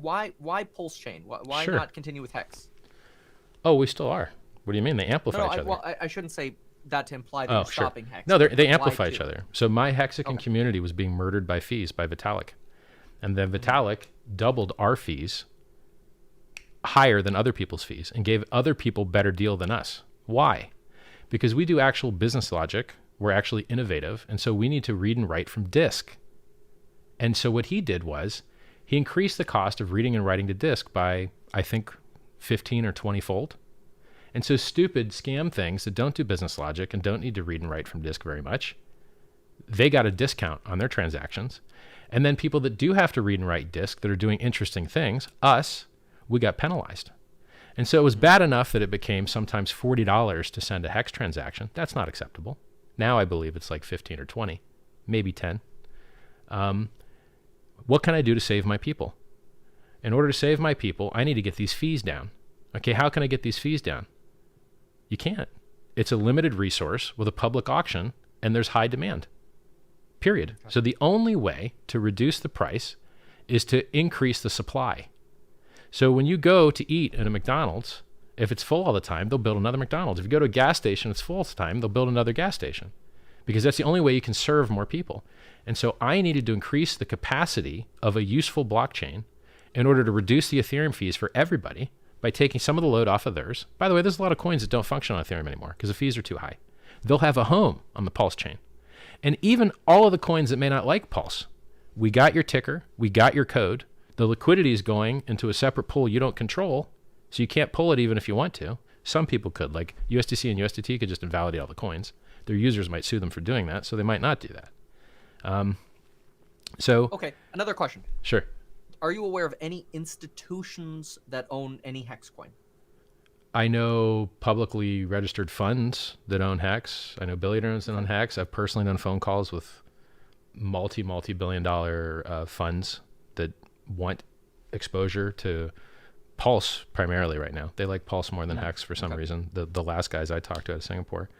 Why PulseChain? Why Sure. not continue with HEX? Oh, we still are. What do you mean? They amplify each other. Well, I shouldn't say that to imply that Oh, you're sure. stopping HEX. No, they Why amplify to? each other. So my Hexican community was being murdered by fees by Vitalik. And then Vitalik doubled our fees higher than other people's fees and gave other people better deal than us. Why? Because we do actual business logic. We're actually innovative. And so we need to read and write from disk. And so what he did was he increased the cost of reading and writing to disk by, I think, 15 or 20 fold. And so stupid scam things that don't do business logic and don't need to read and write from disk very much, they got a discount on their transactions. And then people that do have to read and write disk that are doing interesting things, us, we got penalized. And so it was bad enough that it became sometimes $40 to send a HEX transaction. That's not acceptable. Now I believe it's like 15 or 20, maybe 10. What can I do to save my people? In order to save my people, I need to get these fees down. Okay, how can I get these fees down? You can't. It's a limited resource with a public auction, and there's high demand. Period. Okay. So the only way to reduce the price is to increase the supply. So when you go to eat at a McDonald's, if it's full all the time, they'll build another McDonald's. If you go to a gas station, it's full all the time, they'll build another gas station. Because that's the only way you can serve more people. And so I needed to increase the capacity of a useful blockchain in order to reduce the Ethereum fees for everybody by taking some of the load off of theirs. By the way, there's a lot of coins that don't function on Ethereum anymore because the fees are too high. They'll have a home on the Pulse chain. And even all of the coins that may not like Pulse, we got your ticker, we got your code, the liquidity is going into a separate pool you don't control, so you can't pull it even if you want to. Some people could, like USDC and USDT could just invalidate all the coins. Their users might sue them for doing that, so they might not do that. Okay, another question. Sure. Are you aware of any institutions that own any HEX coin? I know publicly registered funds that own HEX. I know billionaires that own HEX. I've personally done phone calls with multi-billion dollar funds that want exposure to Pulse primarily right now. They like Pulse more than HEX for some reason. The last guys I talked to out of Singapore.